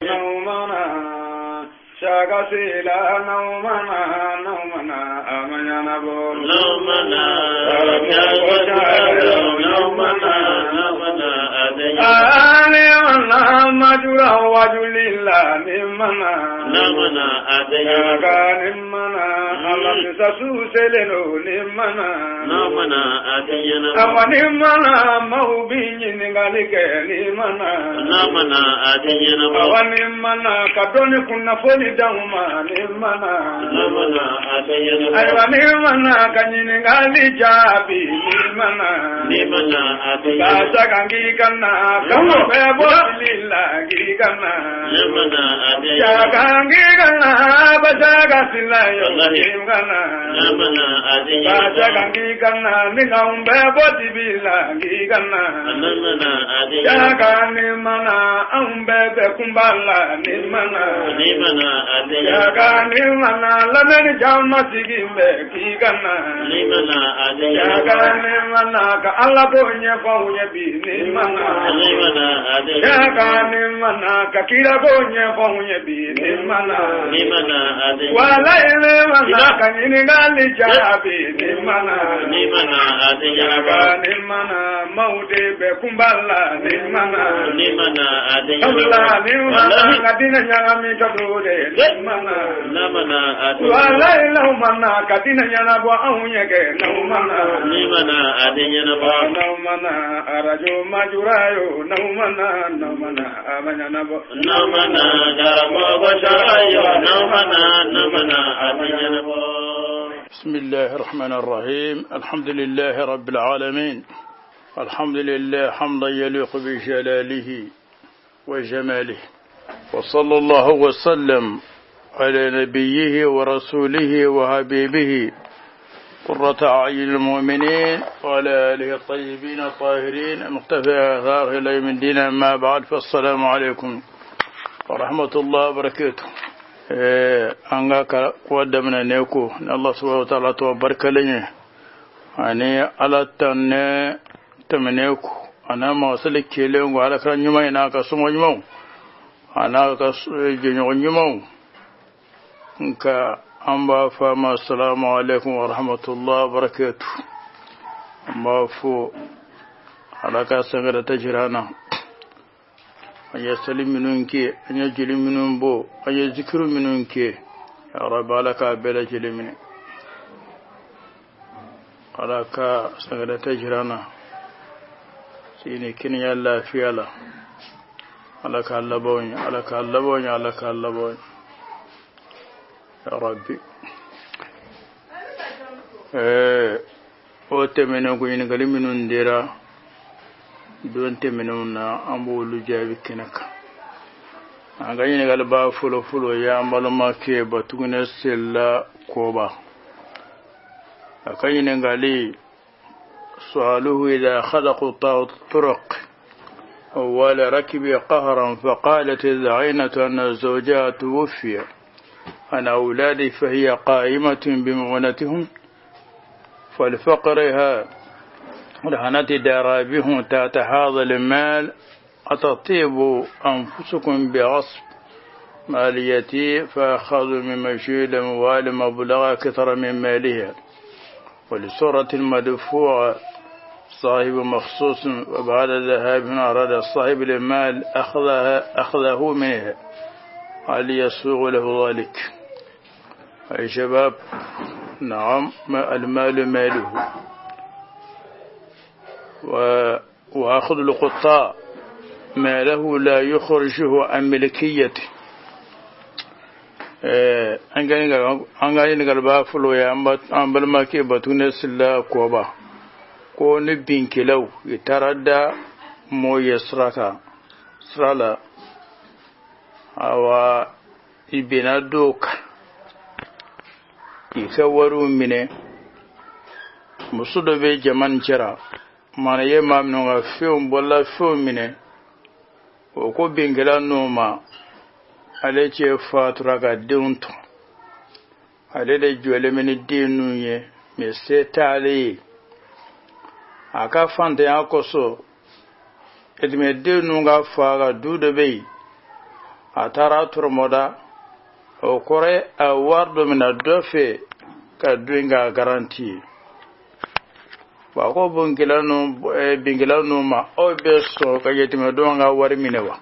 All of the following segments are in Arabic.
نومنا شاكسيلا نومنا أمنا نبول نومنا مجرى وجل الله نمنا نمنا شاكا نمنا الله سسوسلنو نمنا نمنا أما نمنا موبين نغالك نمنا نمنا أما نمنا كدوني كنا فولي داوما نمنا أيوة نمنا كنين غالي جابي نمنا كاسا كنجي كنا كما بيبو لله كنا كنجي كنا بساكا سلا يوم كنا كاسا كنجي كنا نغم بيبو تبيلا كنا كنمنا أم بيبو كمبالا نمنا كنمنا لمن جامع سيجيمبي كنا كنمنا كالله بوني فوني بي نمنا كنمنا ككيلا بوني فوني بي نمنا ولا نمنا كنينغالي جابي نمنا كنمنا موتي بكمبالا نمنا الله نمنا كدينا نعمي كبرودي نمنا ولا نمنا كدينا نعبوا أونيك نمنا نمنا أرجو مجرايو نمنا أمنا نبو نمنا جرمو بشرايو نمنا أدين نبو. بسم الله الرحمن الرحيم. الحمد لله رب العالمين. الحمد لله حمدا يليق بجلاله وجماله، وصلى الله وسلم على نبيه ورسوله وحبيبه قرة أعين المؤمنين وعلى آله الطيبين الطاهرين المقتفى آثاره إلى يوم الدين. أما بعد، فالسلام عليكم ورحمة الله وبركاته. أنك قدمنا نيكو الله سبحانه وتعالى تبارك لنا أني على تمنيكو أنا ما أصلك كيلهم وعلى كرن يومي أنا كسمو يوم أنا كسجنو يوم أما فما السلام عليكم ورحمة الله وبركاته. أما فو على كاسنغرة تجرانا أن يسلم منك أن يجل منهم بو أن يذكر منك يا رب على كابل جل من على كاسنغرة تجرانا سيني كني الله في الله على كاللبوني على كاللبوني على كاللبوني يا ربي. وتمنى كوين كلمة ديرا دون تمنى أمول جابي كنك. أغاني نقلبا فلو يا مالما كي بتونا سلا كوبا. أغاني نقلي سؤاله إذا خلقوا الطرق أول ركب قهرا فقالت الزعينة أن زوجها توفي عن أولادي فهي قائمة بمعونتهم فلفقرها رهنت درابهم تحت هذا المال أتطيب أنفسكم بغصب ماليتي فأخذوا من مشيد أموال مبلغ كثر من مالها. ولسورة المدفوع صاحب مخصوص، وبعد ذهابها أراد صاحب المال أخذه منها هل يسوغ له ذلك؟ أي شباب، نعم، المال ماله، وأخذ القطاع ماله لا يخرجه عن ملكيته. أنغاني نغلبا فلو يا أمبل ماكي باتوني سلا كوبا كوني بينكلو يتردى مو يسركا سرالا awa ibina doka ikawaru mine musudo be jaman jira mana ye mamno ga film bolla film mine o ko bingela noma ale che fatura ga dunto ale de jole mini dinu ye me setale aka fante akoso edme dinu ga faga dude be atara turmoda o kore a wardo mina dofe ka duinga garanti ba ko bingilanu ma o be so ka yetime do nga wari minewa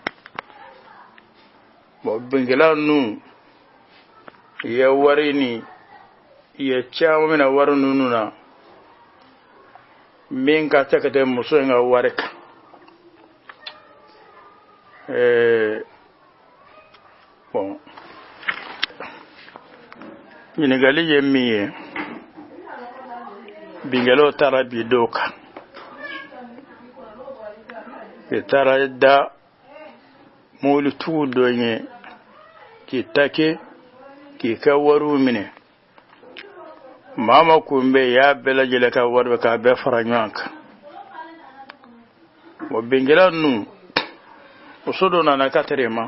bo bingilanu ya wari ni ya chawo mina waru nununa min ka takate muso nga wareka bon ɲininkali ye min ye bingalo taara bi dɔw kan i taara da mobilitigiw dɔ ye k'i take k'i ka wariw minɛ maa ma kun bɛ y'a bɛɛ lajɛlen ka wari bɛ k'a bɛɛ fara ɲɔgɔn kan o bingala ninnu muso dɔ nana ka tere ma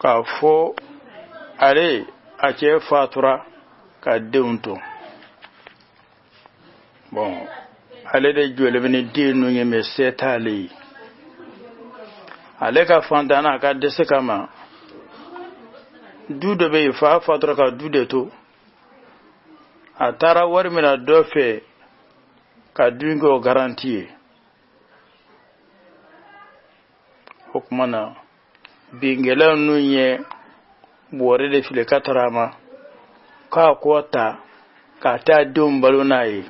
k'a fɔ ale a cɛ fatura ka denw to bon ale de jɔlen bɛ ni den ninnu ye mɛ se t'ale ye ale ka fantanya ka dɛsɛ kama du dɔ bɛ yen fa fatura ka du de to a taara wari min na dɔ fɛ ka du in kɛ o garanti ye o kuma na bingɛla ninnu ye bɔrɛ de fili ka tara ma k'a kɔ ta k'a taa denw balo n'a ye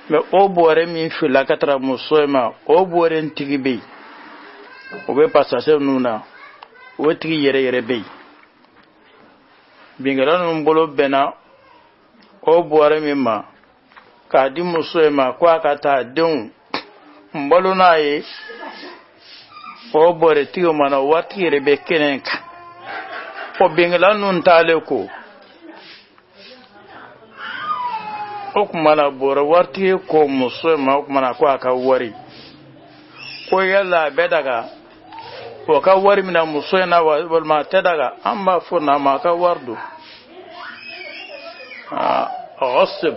mɛ o bɔrɛ min filila ka tara muso ma o bɔrɛ tigi bɛ yen o bɛ pasase ninnu na o tigi yɛrɛ yɛrɛ bɛ yen bingɛla ninnu bolo bɛnna o bɔrɛ min ma k'a di muso ma ko a ka taa denw balo n'a ye o bɔrɛ tigi ma na waati yɛrɛ bɛ kɛnɛ kan o bingɛla ninnu taale ko o kuma na bɔrɛ waritigi ko muso ma o kuma na ko a ka wari ko yala a bɛ daga o ka wari mina muso in na walima a tɛ daga an b'a fɔ na ma a ka wari don غصب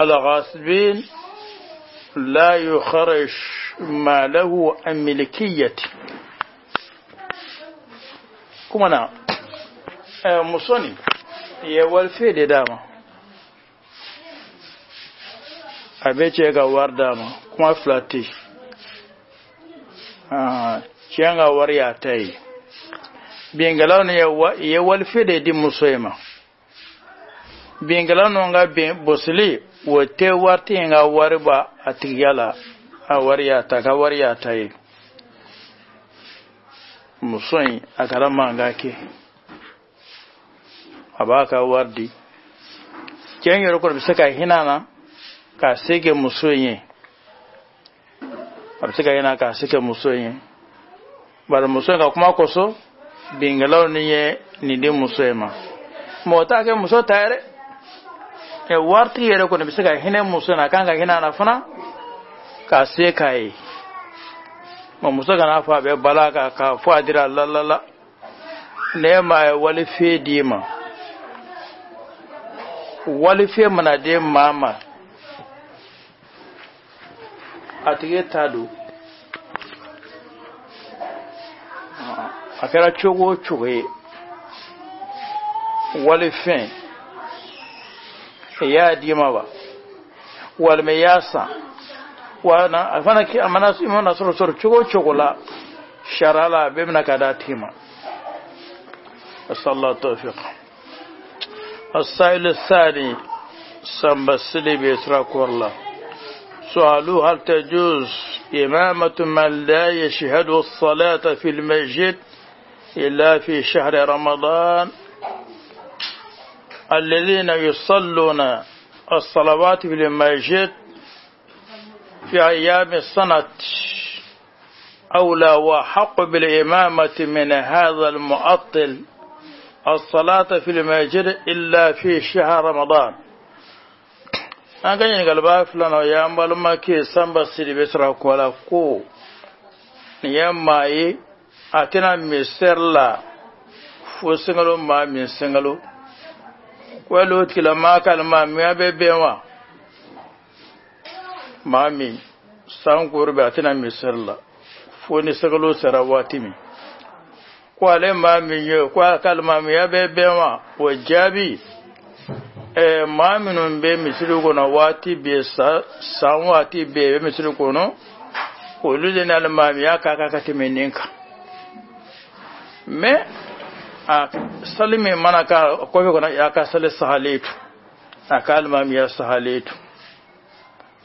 الغاصبين لا يخرج ما له عن ملكيته kuma na musoni ya walfe da dama abece ga war dama kuma flati ciyan ga war ya ta yi bingalaw ne ya walfe da di musoyima bingalaw no ga bosili wote warti ga war ba atigala a war ya ta ga war ya ta yi musoyi a karama ga ke a baka wardi ken yoro ko bisa ka hinana ka sege musoyi a bisa ka hina ka sege musoyi bar musoyi ka kuma koso bingalaw ni de musoyi ma mota ke muso tare e warti yoro ko bisa ka hina musoyi na kan ga hinana fana ka se kai ma muso kana fa be balaga ka fo adira lalala ne ma wali fe di ma wali fe mana de mama atige tadu akara chogo choge wali fe ya di ma ba wal me yasa wana afana ki amana imona soro chogola sharala bemna kadatima sallallahu tawfiq السائل الثاني سنبسلي بإسراك والله سؤاله هل تجوز إمامة من لا يشهد الصلاة في المسجد إلا في شهر رمضان الذين يصلون الصلوات في المسجد في أيام السنة أولى وحق بالإمامة من هذا المعطل الصلاة في المسجد إلا في شهر رمضان أنا كان يقول فلان يا مالما كي سامبا سيدي بسرا كولا كو نياماي أتنا ميسر لا فوسنغلو ما ميسنغلو ولو تكلا ما كان ما ميا بيبيوا مامي sangur ba tana misalla foni sagalo sara watimi ko ale mami yo ko kalma mi yabe bema wajabi maminun be misiri kono wati be san wati be misiri kono olu de na mami ya kaka katimeninka me a salimi mana ka ko be kono ya ka sale sahaletu akal mami ya sahaletu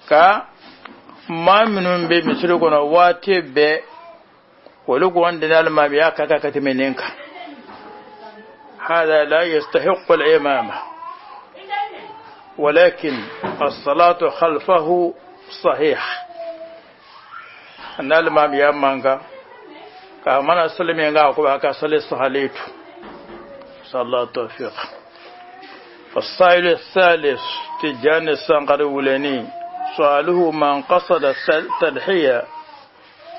ka maminun be misiri kono wati be olu ko wanda na mami ya kaka katimeninka هذا لا يستحق الإمامة ولكن الصلاة خلفه صحيح أن الإمام يامانغا كما نسلم ينغا وكما كسل الصحاليت صلى الله التوفيق. السائل الثالث تجاني السنقر ولني سؤاله من قصد التضحية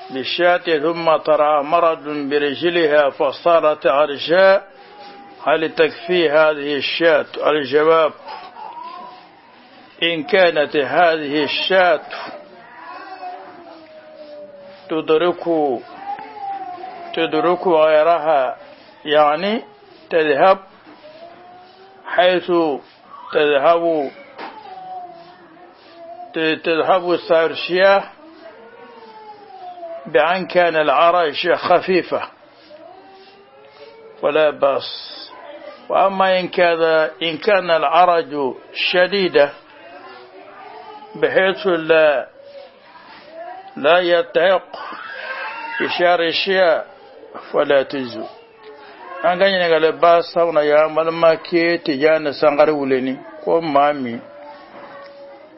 بالشاة ثم ترى مرض برجلها فصارت عرشاء هل تكفي هذه الشاة؟ الجواب: إن كانت هذه الشاة تدرك غيرها، يعني تذهب حيث تذهب سائر الشياه بأن كان العرش خفيفة ولا بأس. وأما إن كان العرج شديدة بحيث لا يتعق إشار الشياء فلا تجزو. an ganye ne gale ba sauna ya malma ke tijana sangare wuleni ko mami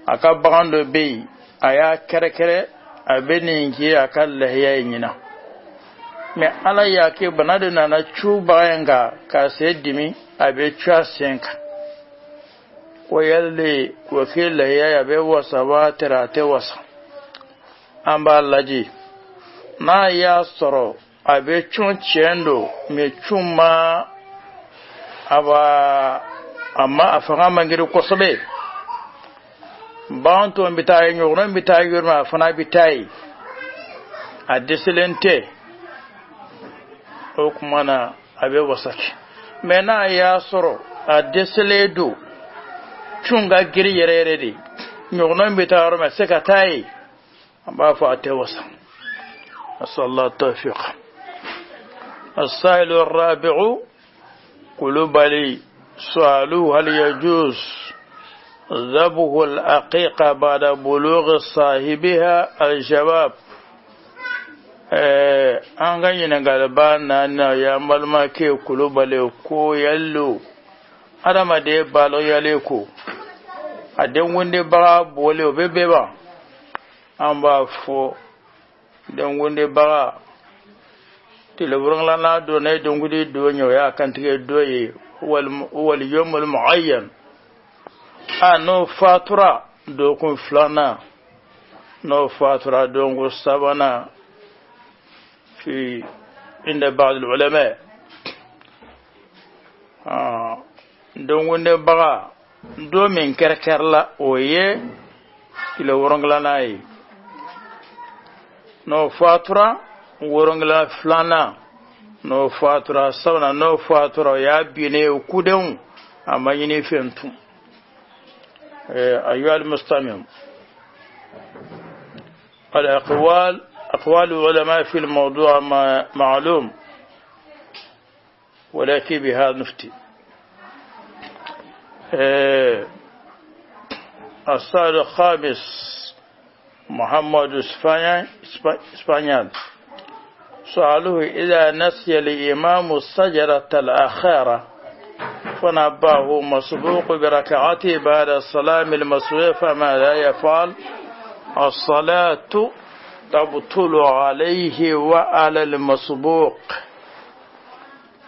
aka bagando be aya kere abeni ngi aka lahiya nyina me ala ya ke banade na chuba yanga ka sedimi abe chwa senka ko yalle wakila ya be wasa ba tirate wasa amba laji na ya soro abe chun chendo me chuma aba amma afanga mangiri ko sobe banto mbitaay nyoro mbitaay yorma fana bitaay adisilente o kumana abe wasaki mena ya soro adiseledo chunga giri yerere di nyoro mbitaaro me sekatai aba fa atewasa sallallahu tawfiq. السائل الرابع قلوب لي سؤاله: هل يجوز ذبح العقيقة بعد بلوغ صاحبها؟ الجواب: an ganyi na galaba na ya malma ke kulubale ko yallo adama da ya balo yale ko a dan wunde ba bole bebe ba an ba fo dan wunde ba تلورن لنا دوني دونغدي دونيو يا كانتي دوي هو اليوم المعين انو فاتورا دوكم فلانا نو فاتورا دونغو سابانا في عند بعض العلماء دونغو نبغا دومين كركرلا اويه تلورن لنا نو فاتورا worongla flana no fatura sauna no fatura ya bine kudin amma yini fentu ayyuha almustamim اقوال العلماء في الموضوع معلوم ولكن بهذا نفتي. السؤال الخامس محمد اسبانيال سؤاله: إذا نسي الإمام السجرة الأخيرة فنباه مسبوق بركعته بعد السلام المسبوق فماذا يفعل؟ الصلاة تبطل عليه وعلى المسبوق،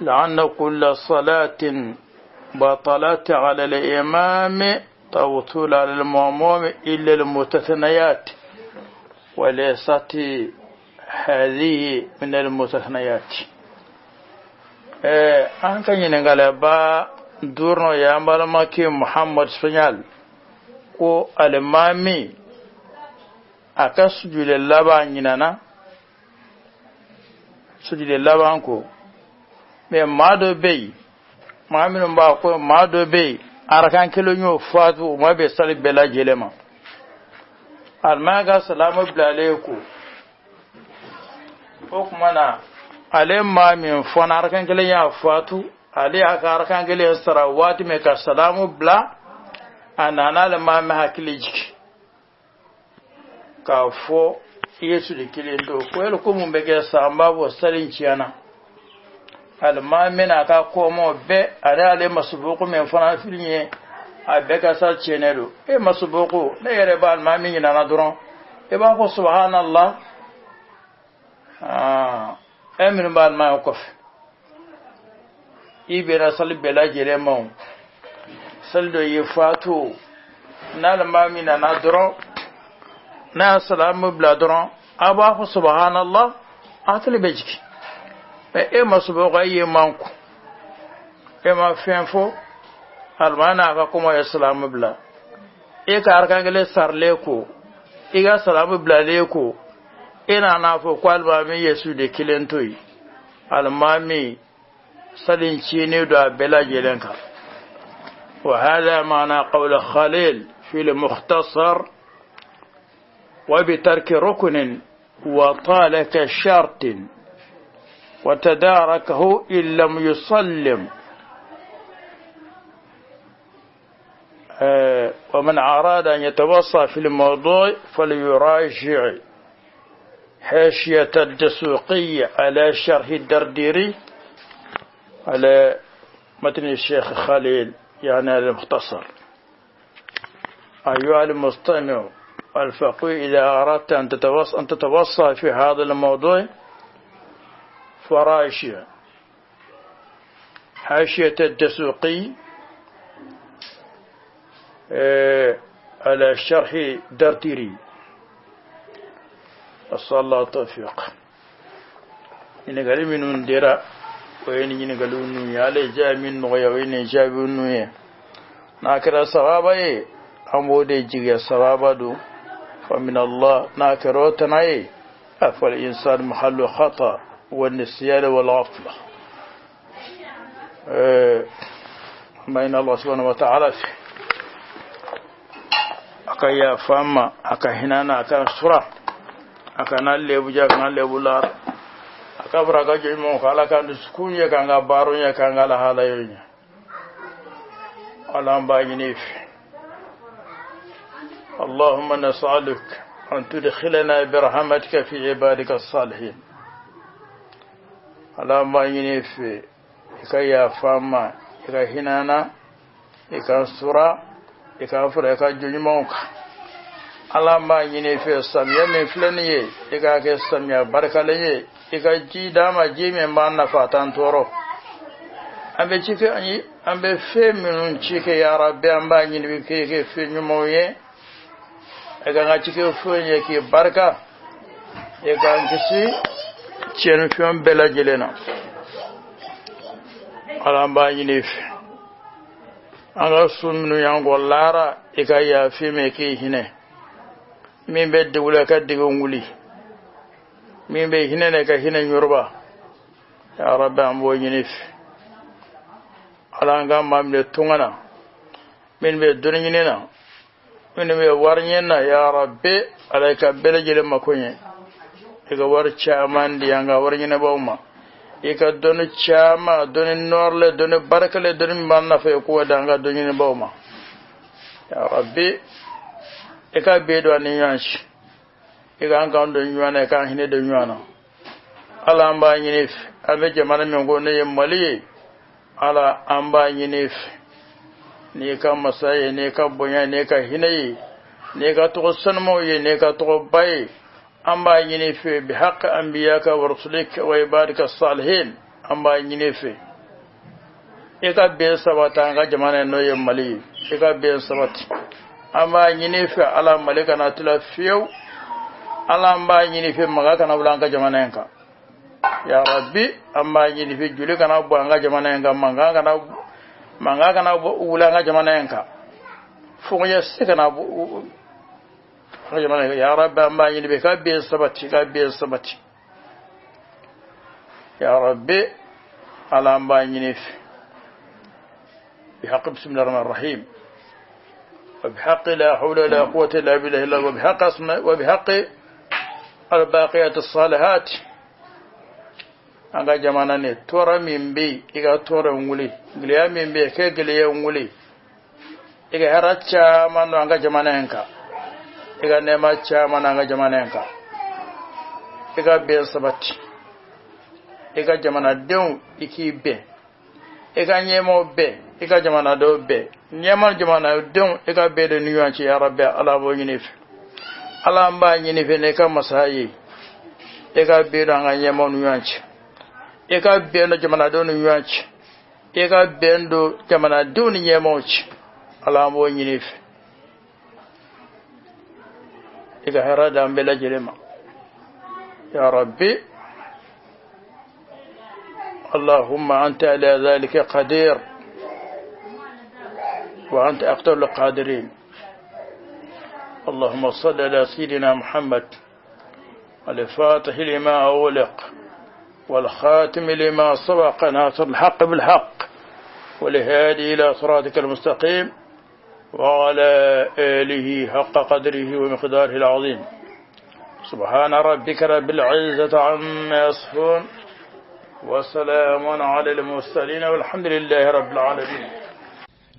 لأن كل صلاة بطلت على الإمام تبطل على المأموم إلا المستثنيات، وليست هذه من المستثنيات. an kan yin galaba durno ya malmaki Muhammad Spanyal ko alimami aka sujule laba nyinana sujudi laban ko me mado be mamin ba ko mado be arkan kilo nyo fatu ma be sali bela jelema almaga salamu alaikum ko kuma na ale mamin fona arkan kilo ya fatu ale aka arkan kilo sarawati me ka salamu bla anana le mamin hakili jiki ka fo yesu de kilendo ko el ko mun be ke samba bo salin ciana almamina ka komo be ale masubuku men fana filinye abe ka sal cienelo e masubuku ne yere ba almamin na duron e ba ko subhanallah emin ba almamin ko ibera sal bela jere mon sal do yefatu na almamin na duron na salamu bladron aba ko subhanallah atli bejiki e masubo gaye manku e ma fenfo almana ka kuma ya salamu bla e ka arkangale sarle ko e ga salamu bla le ko ina na fo kwalba mi yesu de kilentoi almami sadin chine do bela jelenka wa hada maana qawl khalil fi al-mukhtasar وبترك ركن وطال كشرط وتداركه إن لم يسلم ومن أراد أن يتوصى في الموضوع فليراجع حاشية الدسوقي على شرح الدرديري على متن الشيخ خليل يعني المختصر. أيها المستمع الفقيه إذا أردت أن تتوصى في هذا الموضوع فراجع حاشية الدسوقي على شرح درديري. أسأل الله التوفيق. إن قال من درا وإن قالوا إنه على جاء من نويا وإن جاء من نويا ناكر سوابا أمودي جيجا سوابا دو فمن الله ناكروتنا فالإنسان محل خطأ والنسيان والغفلة ما إن الله سبحانه وتعالى أكا يا فاما أكا هنانا أكا سورة أكا نالي بجاك نالي بولار أكا بركا جيمون كالا كان سكون يكا بارون يكا لها يوني ألام باجنيف. اللهم نسألك أن تدخلنا برحمتك في عبادك الصالحين. اللهم إني في إكايا فاما إكا هنانا إكا سورة إكا فرا إكا جنمونك. اللهم إني في السمية من فلنية إكا كالسمية بركة لنية إكا جيداما جيمي ما نفاتان تورو أمبي تيكي أمبي في منون تيكي يا ربي أمبا إني بكيكي في نموية ega nga cike fonye ki barka ega ngisi cien fion bela jelena ala mba nyinif anga sunnu yango lara ega ya fime ki hine min be dewula ka digo nguli min be hine ne ka hine nyorba ya rabbi ambo nyinif ala nga mamle tungana min be dunnyina من warnyena ya rabbi alayka belejele makonye ega war chaman di anga warnyena bawma eka donu chama donu norle donu barakale donu manna fe ko danga donu bawma ya rabbi eka bedo ani yanchi ega anga ndo nywana eka hine do nywana ala amba nyinif abe jamana mengo ne yemali ala amba nyinif ne ka masaye ne ka bonya ne ka hinayi ne ka to sanmo ye ne ka to bay amba yini fe bi haqq anbiyaka wa rusulik wa ibadika salihin amba yini fe e ka be sabata ga jamana no ye mali e ka be sabati amba yini fe ala malika na tula fiyo ala amba yini fe maga kana bulanga jamana yanka ya rabbi amba yini fe juli kana bulanga jamana yanka manga kana ulanga jamana yanka funya sikana jamana ya rabbi amba yini be ka be sabati يا ربي على أنبانينيف بحق بسم الله الرحمن الرحيم وبحق لا حول ولا قوة إلا بالله إلا وبحق اسمه وبحق الباقيات الصالحات anga jamana ne tora min be iga tora nguli gliya min be ke gliya nguli iga haracha mano anga jamana enka iga nema cha mano anga jamana enka iga be sabati iga jamana deun iki be iga nyemo be iga jamana do be nyema jamana deun iga be de nuyanci ya rabbi ala bo nyinif ala mba nyinif ne ka masayi iga be do anga nyemo nuyanci iga be no jamana do nuyanci iga be ndo jamana do nyemo ci ala bo nyinif iga harada mbela jelema يا ربي اللهم أنت على ذلك قدير وأنت أقدر القادرين اللهم صل على سيدنا محمد الفاتح لما أغلق والخاتم لما سبق ناصر الحق بالحق والهادي إلى صراطك المستقيم وعلى آله حق قدره ومقداره العظيم سبحان ربك رب العزة عما يصفون وسلام على المرسلين والحمد لله رب العالمين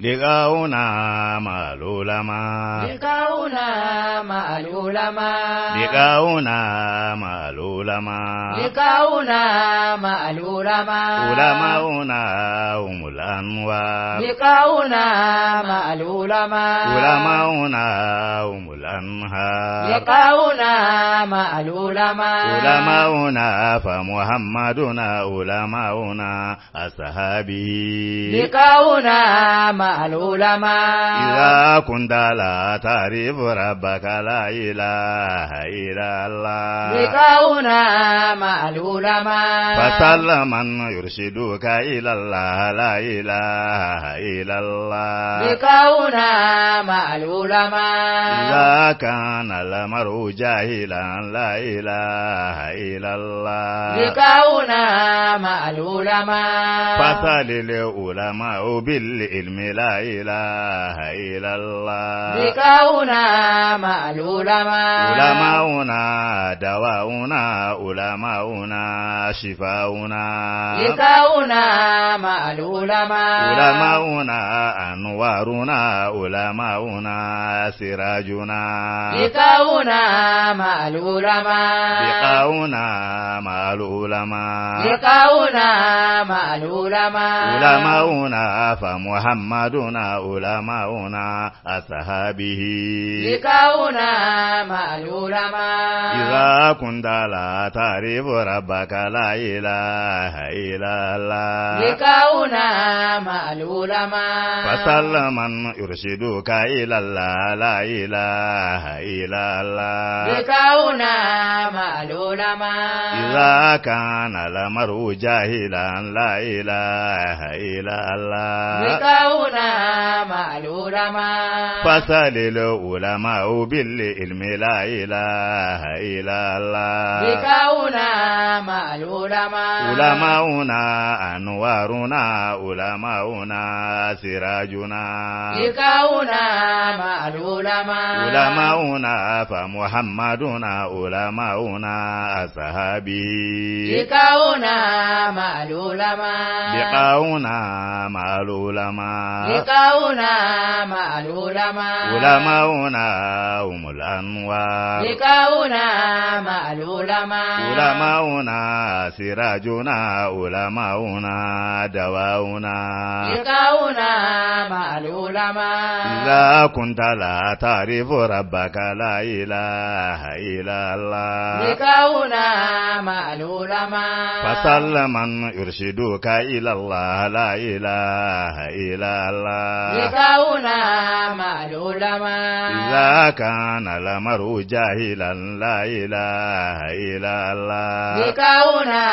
لقاؤنا مع العلماء لقاؤنا مع العلماء لقاؤنا مع العلماء لقاؤنا مع العلماء علماؤنا هم الأنوار لقاؤنا مع العلماء علماؤنا هم الأنهار لقاؤنا مع العلماء علماؤنا فمحمدنا علماؤنا أصحابه لقاؤنا مع العلماء إذا كنت لا تعرف ربك لا إله إلا الله لقاؤنا مع العلماء فسل من يرشدك إلى الله لا إله إلا الله لقاؤنا مع العلماء إذا كان المرء جاهلا لا إله إلا الله لقاؤنا مع العلماء فسل العلماء بالعلم لا إله إلا الله لقاؤنا مع العلماء علماؤنا دواؤنا علماؤنا شفاؤنا لقاؤنا مع العلماء علماؤنا أنوارنا علماؤنا سراجنا لقاؤنا مع العلماء لقاؤنا مع العلماء لقاؤنا مع العلماء علماؤنا فمحمدنا علماؤنا أصحابه لقاؤنا مع العلماء إذا كنت لا تعرف ربك لا إله إلا الله لقاؤنا مع العلماء فسل من يرشدك إلى الله لا إله إلا الله لقاؤنا مع العلماء إذا كان المرء جاهلا لا إله إلا الله لقاؤنا مع العلماء فسل العلماء بالعلم لا إله إلا الله لقاؤنا مع العلماء علماؤنا أنوارنا علماؤنا سراجنا لقاؤنا مع العلماء علماؤنا فمحمدنا علماؤنا أصحابه لقاؤنا مع العلماء لقاؤنا مع العلماء لقاؤنا مع العلماء علماؤنا هم الأنوار لقاؤنا مع العلماء علماؤنا سراجنا علماؤنا دواؤنا لقاؤنا مع العلماء إذا كنت لا تعرف ربك لا إله إلا الله لقاؤنا مع العلماء فسل من يرشدك إلى إلا الله لا إله إلا الله لقاؤنا مع العلماء إذا كان الأمر جاهلا لا إله إلا الله لقاؤنا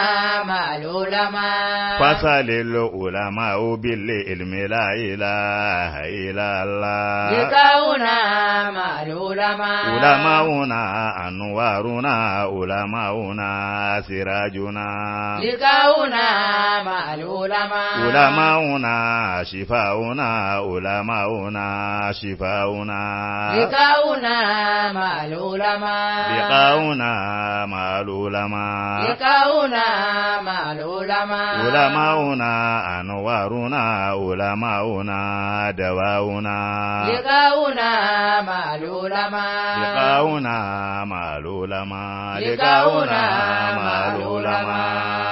مع العلماء فسل العلماء بالعلم لا إله إلا الله لقاؤنا مع العلماء علماؤنا أنوارنا علماؤنا سراجنا لقاؤنا مع العلماء علماؤنا شفاؤنا علماؤنا شفاؤنا لقاؤنا مع العلماء لقاؤنا مع العلماء لقاؤنا مع العلماء علماؤنا أنوارنا علماؤنا دواؤنا لقاؤنا مع العلماء لقاؤنا مع العلماء لقاؤنا مع العلماء